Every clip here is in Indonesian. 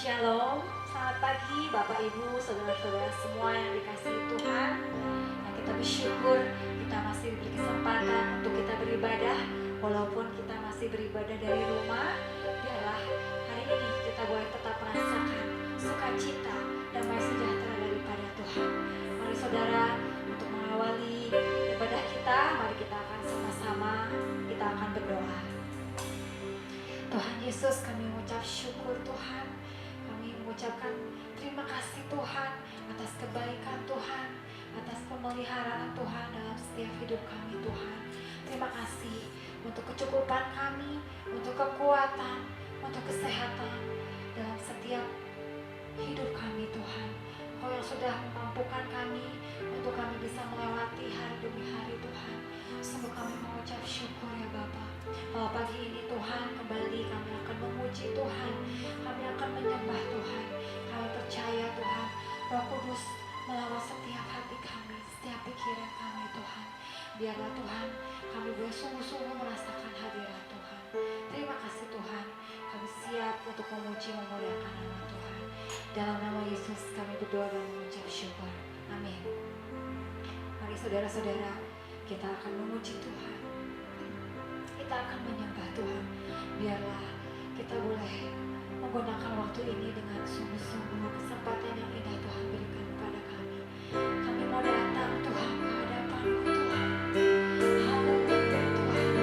Shalom, selamat pagi Bapak Ibu, saudara-saudara semua yang dikasihi Tuhan. Yang kita bersyukur kita masih diberi kesempatan untuk kita beribadah. Walaupun kita masih beribadah dari rumah, biarlah hari ini kita boleh tetap merasakan sukacita, damai sejahtera daripada Tuhan. Mari saudara, untuk mengawali ibadah kita, mari kita akan sama-sama, kita akan berdoa. Tuhan Yesus, kami mengucap syukur Tuhan. Kami mengucapkan terima kasih Tuhan atas kebaikan Tuhan, atas pemeliharaan Tuhan dalam setiap hidup kami Tuhan. Terima kasih untuk kecukupan kami, untuk kekuatan, untuk kesehatan dalam setiap hidup kami Tuhan. Kau yang sudah memampukan kami untuk kami bisa melewati hari demi hari Tuhan. Sungguh kami mengucap syukur ya Bapa. Bahwa pagi ini Tuhan kembali kami akan memuji Tuhan, kami akan menyembah Tuhan. Kami percaya Tuhan Roh Kudus melawat setiap hati kami, setiap pikiran kami Tuhan. Biarlah Tuhan kami boleh sungguh-sungguh merasakan hadirat Tuhan. Terima kasih Tuhan, kami siap untuk memuji memuliakan nama Tuhan. Dalam nama Yesus kami berdoa dan mengucap syukur. Amin. Mari saudara-saudara, kita akan memuji Tuhan, kita akan menyembah Tuhan. Biarlah kita boleh menggunakan waktu ini dengan sungguh-sungguh, kesempatan yang indah Tuhan berikan kepada kami. Kami mau datang Tuhan ke hadapan-Mu Tuhan. Haleluya Tuhan.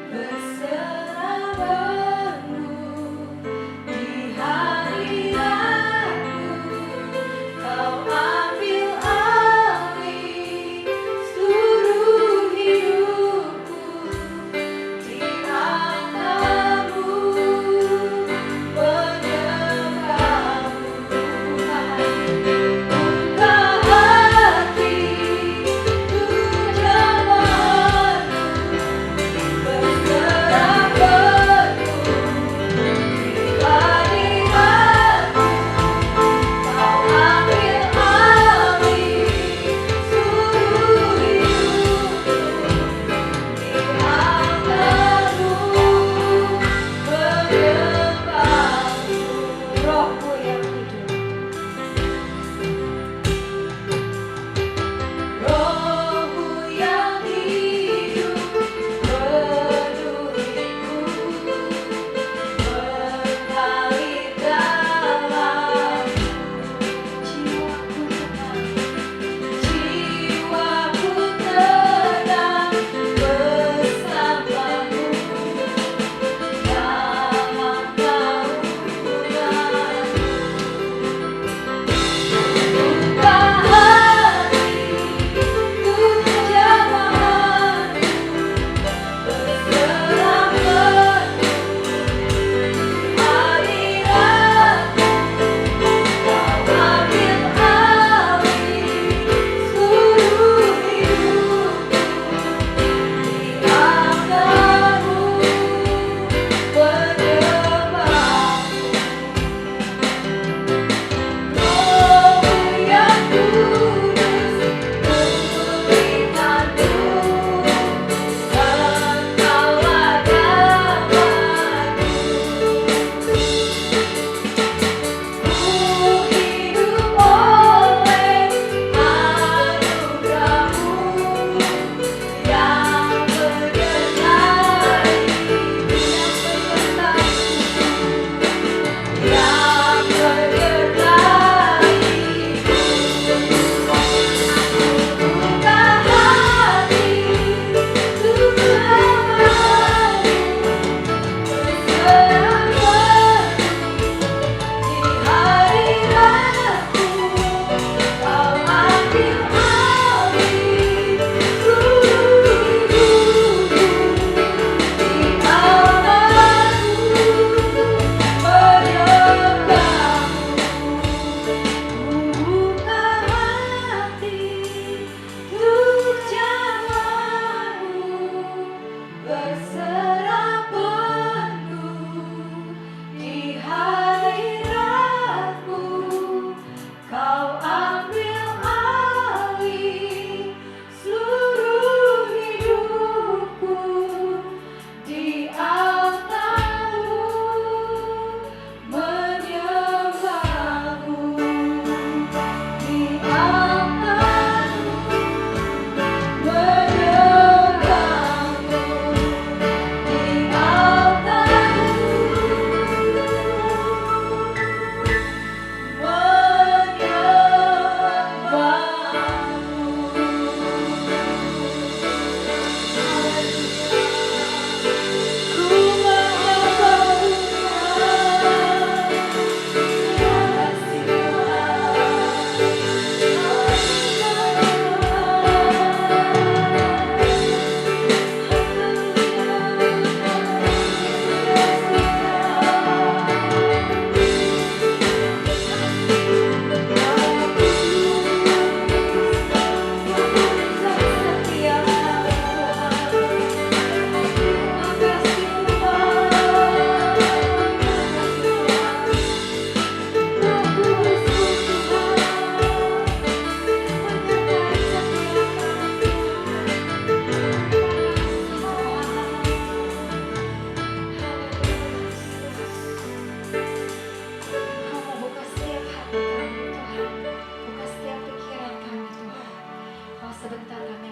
Berserah penuh di hati.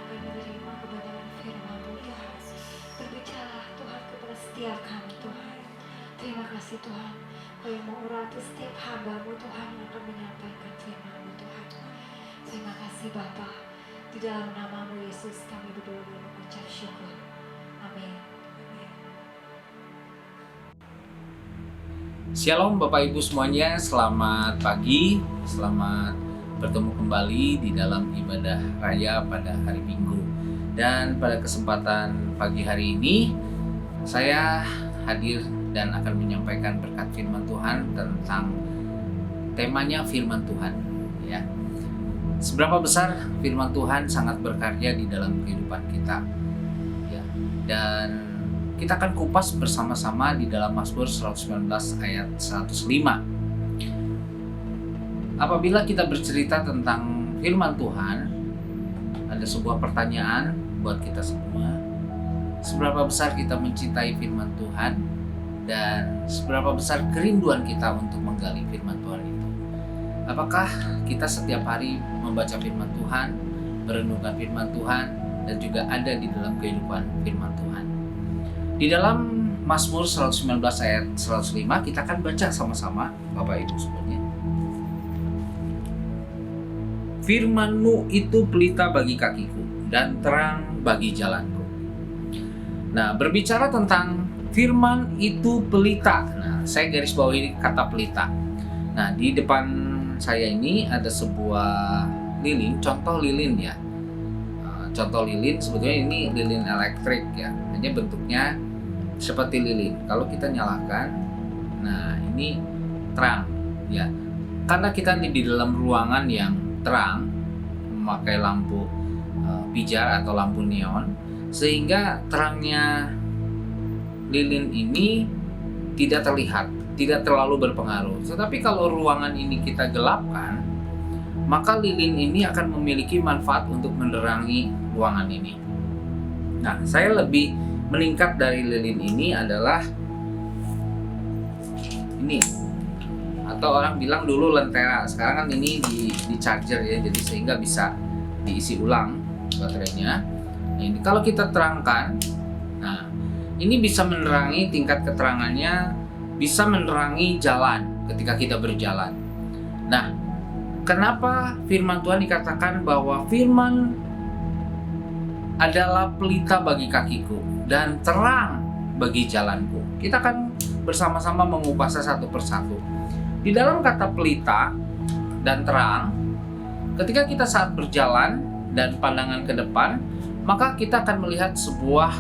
akan menerima kebenaran firman-Mu Tuhan. Berbicara Tuhan kepada setiap kami Tuhan. Terima kasih Tuhan. Kau yang mau urati setiap hamba-Mu Tuhan yang akan menyampaikan firman-Mu Tuhan. Terima kasih Bapa. Di dalam nama-Mu Yesus kami berdoa dan mengucap syukur. Amin. Shalom Bapak Ibu semuanya, selamat pagi, selamat bertemu kembali di dalam ibadah raya pada hari Minggu. Dan pada kesempatan pagi hari ini, saya hadir dan akan menyampaikan berkat firman Tuhan tentang temanya firman Tuhan. Ya. Seberapa besar firman Tuhan sangat berkarya di dalam kehidupan kita. Ya. Dan kita akan kupas bersama-sama di dalam Mazmur 119 ayat 105. Apabila kita bercerita tentang firman Tuhan, ada sebuah pertanyaan buat kita semua. Seberapa besar kita mencintai firman Tuhan dan seberapa besar kerinduan kita untuk menggali firman Tuhan itu? Apakah kita setiap hari membaca firman Tuhan, merenungkan firman Tuhan, dan juga ada di dalam kehidupan firman Tuhan? Di dalam Mazmur 119 ayat 105 kita akan baca sama-sama Bapak Ibu semuanya. Firman-Mu itu pelita bagi kakiku dan terang bagi jalanku. Nah, berbicara tentang firman itu pelita. Nah, saya garis bawahi kata pelita. Nah, di depan saya ini ada sebuah lilin, contoh lilin ya. Contoh lilin, sebetulnya ini lilin elektrik ya, hanya bentuknya seperti lilin. Kalau kita nyalakan, nah ini terang ya. Karena kita di dalam ruangan yang terang, memakai lampu pijar atau lampu neon, sehingga terangnya lilin ini tidak terlihat, tidak terlalu berpengaruh. Tetapi kalau ruangan ini kita gelapkan, maka lilin ini akan memiliki manfaat untuk menerangi ruangan ini. Nah, saya lebih meningkat dari lilin ini adalah ini, atau orang bilang dulu lentera. Sekarang kan ini di charger ya, jadi sehingga bisa diisi ulang baterainya. Nah, ini kalau kita terangkan, nah ini bisa menerangi, tingkat keterangannya bisa menerangi jalan ketika kita berjalan. Nah, kenapa firman Tuhan dikatakan bahwa firman adalah pelita bagi kakiku dan terang bagi jalanku? Kita akan bersama-sama mengupasnya satu persatu. Di dalam kata pelita dan terang, ketika kita saat berjalan dan pandangan ke depan, maka kita akan melihat sebuah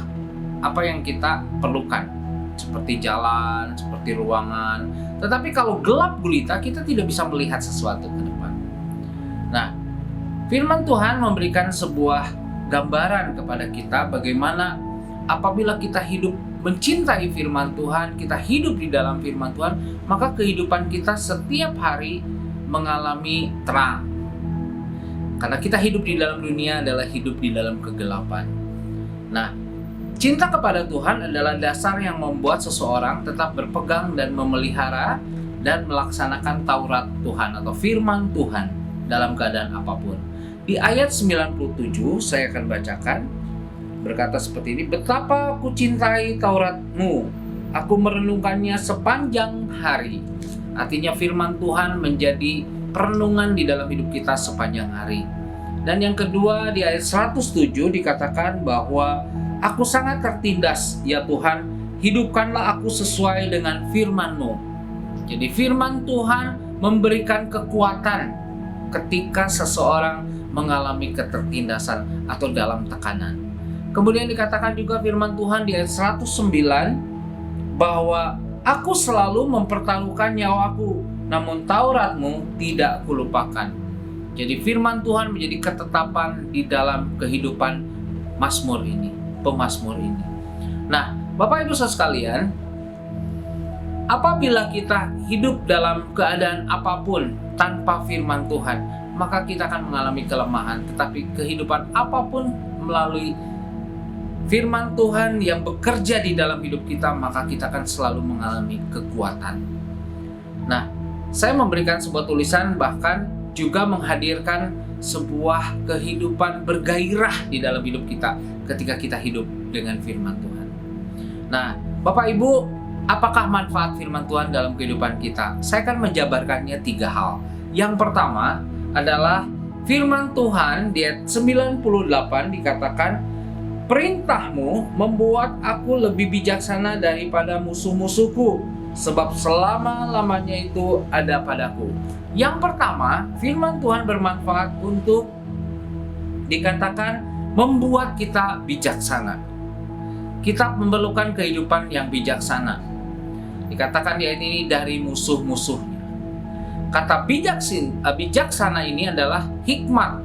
apa yang kita perlukan, seperti jalan, seperti ruangan. Tetapi kalau gelap gulita, kita tidak bisa melihat sesuatu ke depan. Nah, firman Tuhan memberikan sebuah gambaran kepada kita bagaimana apabila kita hidup mencintai firman Tuhan, kita hidup di dalam firman Tuhan, maka kehidupan kita setiap hari mengalami terang. Karena kita hidup di dalam dunia adalah hidup di dalam kegelapan. Nah, cinta kepada Tuhan adalah dasar yang membuat seseorang tetap berpegang dan memelihara dan melaksanakan Taurat Tuhan atau firman Tuhan dalam keadaan apapun. Di ayat 97 saya akan bacakan, berkata seperti ini, betapa aku cintai Taurat-Mu, aku merenungkannya sepanjang hari. Artinya firman Tuhan menjadi perenungan di dalam hidup kita sepanjang hari. Dan yang kedua di ayat 107 dikatakan bahwa aku sangat tertindas ya Tuhan, hidupkanlah aku sesuai dengan firman-Mu. Jadi firman Tuhan memberikan kekuatan ketika seseorang mengalami ketertindasan atau dalam tekanan. Kemudian dikatakan juga firman Tuhan di ayat 109 bahwa aku selalu mempertaruhkan nyawaku, namun Taurat-Mu tidak kulupakan. Jadi firman Tuhan menjadi ketetapan di dalam kehidupan Mazmur ini, pemazmur ini. Nah, Bapak Ibu Saudara sekalian, apabila kita hidup dalam keadaan apapun tanpa firman Tuhan, maka kita akan mengalami kelemahan. Tetapi kehidupan apapun melalui firman Tuhan yang bekerja di dalam hidup kita, maka kita akan selalu mengalami kekuatan. Nah, saya memberikan sebuah tulisan bahkan juga menghadirkan sebuah kehidupan bergairah di dalam hidup kita ketika kita hidup dengan firman Tuhan. Nah, Bapak Ibu, apakah manfaat firman Tuhan dalam kehidupan kita? Saya akan menjabarkannya 3 hal. Yang pertama adalah firman Tuhan di ayat 98 dikatakan, "Perintahmu membuat aku lebih bijaksana daripada musuh-musuhku, sebab selama-lamanya itu ada padaku." Yang pertama, firman Tuhan bermanfaat untuk dikatakan membuat kita bijaksana. Kita memerlukan kehidupan yang bijaksana. Dikatakan di ayat ini dari musuh-musuhnya. Kata bijaksana ini adalah hikmat.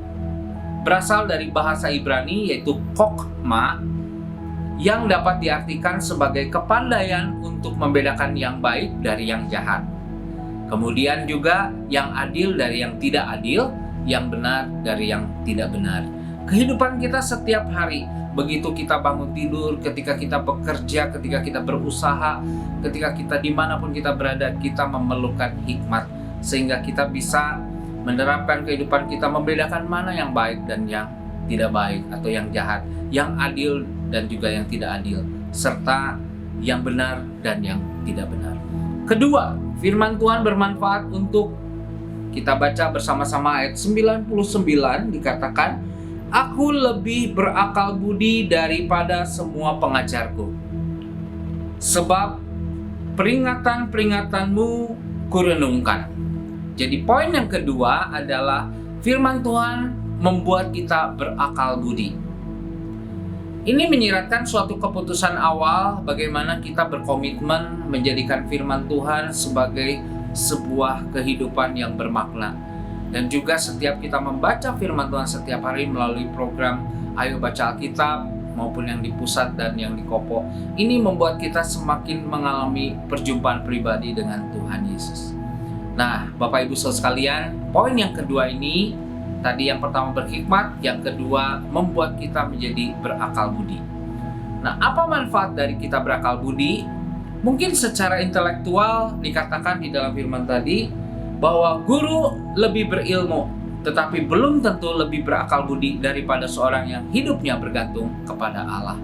Berasal dari bahasa Ibrani yaitu kokma, yang dapat diartikan sebagai kepandaian untuk membedakan yang baik dari yang jahat. Kemudian juga yang adil dari yang tidak adil, yang benar dari yang tidak benar. Kehidupan kita setiap hari, begitu kita bangun tidur, ketika kita bekerja, ketika kita berusaha, ketika kita dimanapun kita berada, kita memerlukan hikmat. Sehingga kita bisa menerapkan kehidupan kita, membedakan mana yang baik dan yang tidak baik, atau yang jahat, yang adil dan juga yang tidak adil, serta yang benar dan yang tidak benar. Kedua, firman Tuhan bermanfaat untuk kita baca bersama-sama ayat 99 dikatakan, "Aku lebih berakal budi daripada semua pengajarku, sebab peringatan-peringatanmu kurenungkan." Jadi poin yang kedua adalah firman Tuhan membuat kita berakal budi. Ini menyiratkan suatu keputusan awal bagaimana kita berkomitmen menjadikan firman Tuhan sebagai sebuah kehidupan yang bermakna. Dan juga setiap kita membaca firman Tuhan setiap hari melalui program Ayo Baca Alkitab maupun yang di pusat dan yang di Kopo, ini membuat kita semakin mengalami perjumpaan pribadi dengan Tuhan Yesus. Nah, Bapak Ibu Saudara sekalian, poin yang kedua ini, tadi yang pertama berhikmat, yang kedua membuat kita menjadi berakal budi. Nah, apa manfaat dari kita berakal budi? Mungkin secara intelektual dikatakan di dalam firman tadi bahwa guru lebih berilmu, tetapi belum tentu lebih berakal budi daripada seorang yang hidupnya bergantung kepada Allah.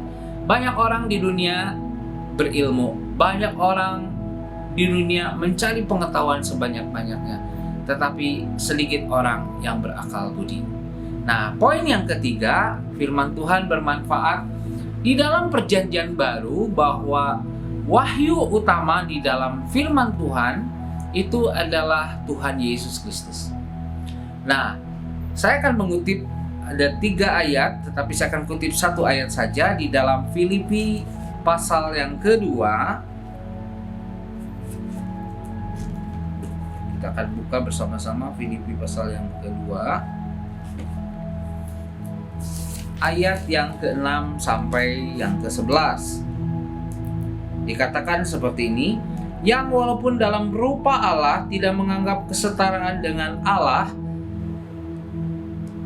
Banyak orang di dunia berilmu, banyak orang di dunia mencari pengetahuan sebanyak-banyaknya, tetapi sedikit orang yang berakal budi. Nah, poin yang ketiga, firman Tuhan bermanfaat di dalam perjanjian baru bahwa wahyu utama di dalam firman Tuhan itu adalah Tuhan Yesus Kristus. Nah, saya akan mengutip ada 3 ayat, tetapi saya akan kutip 1 ayat saja di dalam Filipi pasal yang kedua. Kita akan buka bersama-sama Filipi pasal yang kedua, ayat yang ke-6 sampai yang ke-11. Dikatakan seperti ini, yang walaupun dalam rupa Allah tidak menganggap kesetaraan dengan Allah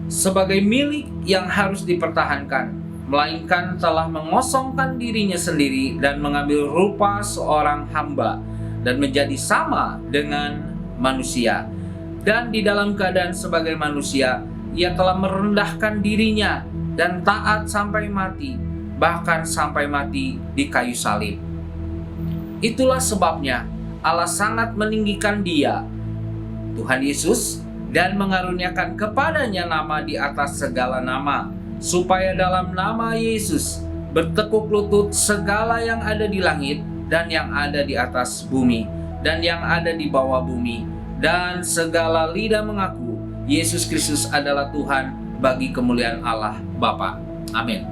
sebagai milik yang harus dipertahankan, melainkan telah mengosongkan dirinya sendiri dan mengambil rupa seorang hamba dan menjadi sama dengan manusia. Dan di dalam keadaan sebagai manusia, ia telah merendahkan dirinya dan taat sampai mati, bahkan sampai mati di kayu salib. Itulah sebabnya Allah sangat meninggikan Dia, Tuhan Yesus, dan mengaruniakan kepadanya nama di atas segala nama, supaya dalam nama Yesus bertekuk lutut segala yang ada di langit dan yang ada di atas bumi dan yang ada di bawah bumi, dan segala lidah mengaku Yesus Kristus adalah Tuhan bagi kemuliaan Allah Bapa. Amin.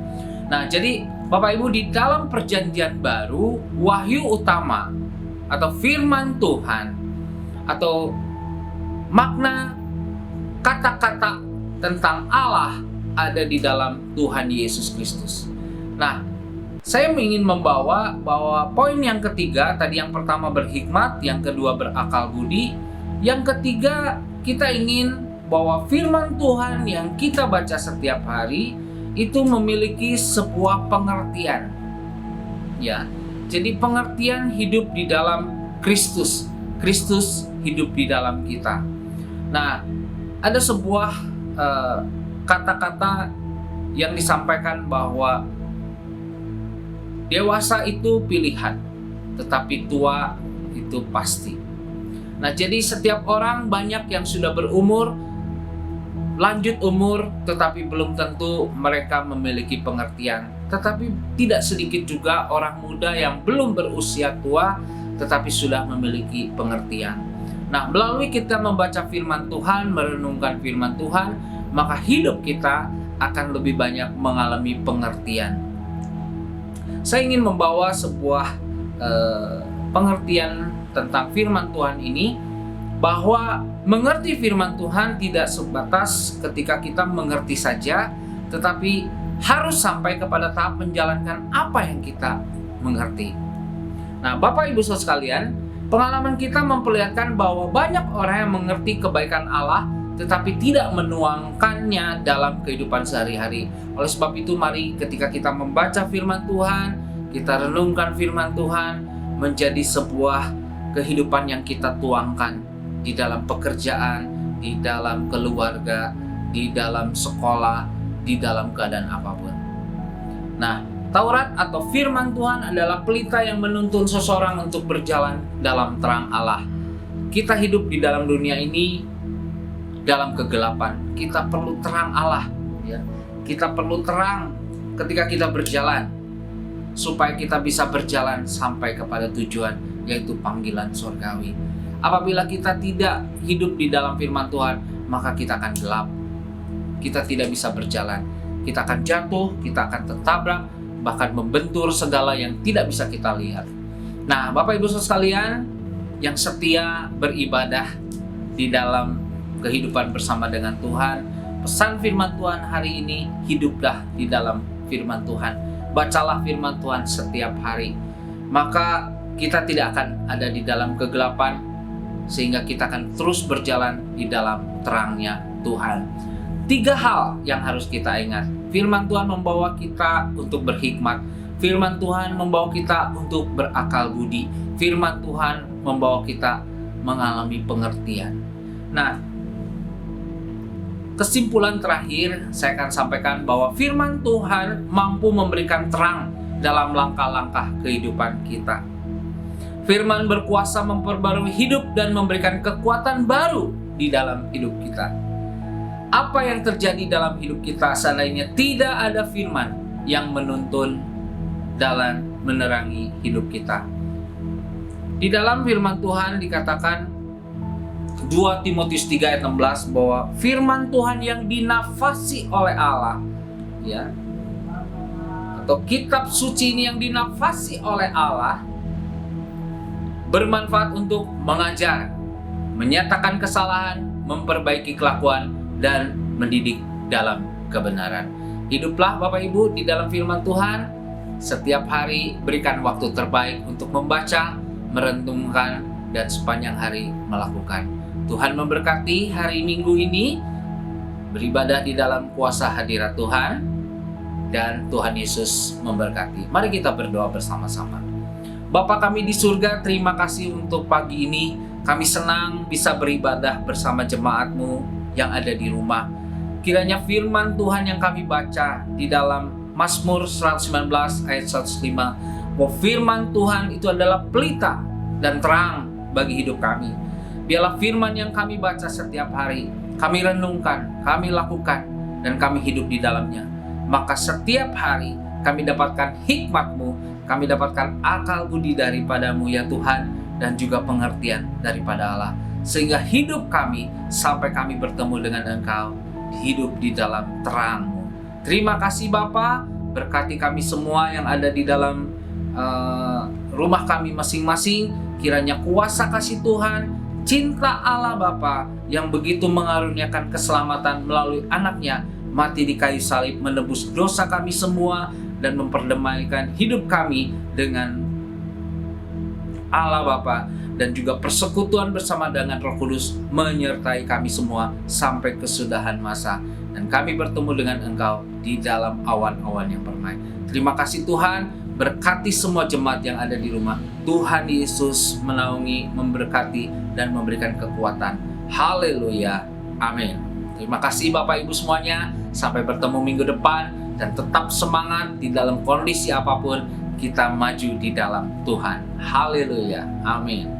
Nah, jadi Bapak Ibu, di dalam perjanjian baru, wahyu utama atau firman Tuhan atau makna kata-kata tentang Allah ada di dalam Tuhan Yesus Kristus. Nah, saya ingin membawa bahwa poin yang ketiga, tadi yang pertama berhikmat, yang kedua berakal budi, yang ketiga kita ingin bahwa firman Tuhan yang kita baca setiap hari itu memiliki sebuah pengertian. Ya, jadi pengertian hidup di dalam Kristus. Kristus hidup di dalam kita. Nah, ada sebuah kata-kata yang disampaikan bahwa dewasa itu pilihan, tetapi tua itu pasti. Nah, jadi setiap orang banyak yang sudah berumur, lanjut umur, tetapi belum tentu mereka memiliki pengertian. Tetapi tidak sedikit juga orang muda yang belum berusia tua, tetapi sudah memiliki pengertian. Nah, melalui kita membaca firman Tuhan, merenungkan firman Tuhan, maka hidup kita akan lebih banyak mengalami pengertian. Saya ingin membawa sebuah pengertian tentang firman Tuhan ini, bahwa mengerti firman Tuhan tidak sebatas ketika kita mengerti saja, tetapi harus sampai kepada tahap menjalankan apa yang kita mengerti. Nah, Bapak Ibu Saudara sekalian, pengalaman kita memperlihatkan bahwa banyak orang yang mengerti kebaikan Allah tetapi tidak menuangkannya dalam kehidupan sehari-hari. Oleh sebab itu, mari ketika kita membaca firman Tuhan, kita renungkan firman Tuhan menjadi sebuah kehidupan yang kita tuangkan di dalam pekerjaan, di dalam keluarga, di dalam sekolah, di dalam keadaan apapun. Nah, Taurat atau firman Tuhan adalah pelita yang menuntun seseorang untuk berjalan dalam terang Allah. Kita hidup di dalam dunia ini dalam kegelapan. Kita perlu terang Allah, ya. Kita perlu terang ketika kita berjalan, supaya kita bisa berjalan sampai kepada tujuan, yaitu panggilan surgawi. Apabila kita tidak hidup di dalam firman Tuhan, maka kita akan gelap. Kita tidak bisa berjalan. Kita akan jatuh, kita akan tertabrak, bahkan membentur segala yang tidak bisa kita lihat. Nah, Bapak Ibu Saudara sekalian yang setia beribadah di dalam kehidupan bersama dengan Tuhan, pesan firman Tuhan hari ini, hiduplah di dalam firman Tuhan. Bacalah firman Tuhan setiap hari. Maka kita tidak akan ada di dalam kegelapan, sehingga kita akan terus berjalan di dalam terangnya Tuhan. 3 hal yang harus kita ingat. Firman Tuhan membawa kita untuk berhikmat. Firman Tuhan membawa kita untuk berakal budi. Firman Tuhan membawa kita mengalami pengertian. Nah, kesimpulan terakhir saya akan sampaikan bahwa firman Tuhan mampu memberikan terang dalam langkah-langkah kehidupan kita. Firman berkuasa memperbarui hidup dan memberikan kekuatan baru di dalam hidup kita. Apa yang terjadi dalam hidup kita seandainya tidak ada firman yang menuntun dalam menerangi hidup kita? Di dalam firman Tuhan dikatakan 2 Timotius 3 ayat 16 bahwa firman Tuhan yang dinafasi oleh Allah, ya, atau kitab suci ini yang dinafasi oleh Allah, bermanfaat untuk mengajar, menyatakan kesalahan, memperbaiki kelakuan, dan mendidik dalam kebenaran. Hiduplah Bapak Ibu di dalam firman Tuhan. Setiap hari berikan waktu terbaik untuk membaca, merenungkan, dan sepanjang hari melakukan. Tuhan memberkati hari Minggu ini, beribadah di dalam kuasa hadirat Tuhan, dan Tuhan Yesus memberkati. Mari kita berdoa bersama-sama. Bapa kami di surga, terima kasih untuk pagi ini. Kami senang bisa beribadah bersama jemaat-Mu yang ada di rumah. Kiranya firman Tuhan yang kami baca di dalam Mazmur 119 ayat 105, bahwa firman Tuhan itu adalah pelita dan terang bagi hidup kami. Biarlah firman yang kami baca setiap hari, kami renungkan, kami lakukan, dan kami hidup di dalamnya. Maka setiap hari kami dapatkan hikmat-Mu, kami dapatkan akal budi daripadamu ya Tuhan, dan juga pengertian daripada Allah. Sehingga hidup kami sampai kami bertemu dengan Engkau, hidup di dalam terang-Mu. Terima kasih Bapa, berkati kami semua yang ada di dalam rumah kami masing-masing. Kiranya kuasa kasih Tuhan, cinta Allah Bapa yang begitu mengaruniakan keselamatan melalui anaknya mati di kayu salib, menebus dosa kami semua dan memperdamaikan hidup kami dengan Allah Bapa, dan juga persekutuan bersama dengan Roh Kudus menyertai kami semua sampai kesudahan masa, dan kami bertemu dengan Engkau di dalam awan-awan yang permai. Terima kasih Tuhan, berkati semua jemaat yang ada di rumah. Tuhan Yesus menaungi, memberkati, dan memberikan kekuatan. Haleluya, amin. Terima kasih Bapak Ibu semuanya. Sampai bertemu minggu depan. Dan tetap semangat di dalam kondisi apapun. Kita maju di dalam Tuhan. Haleluya. Amin.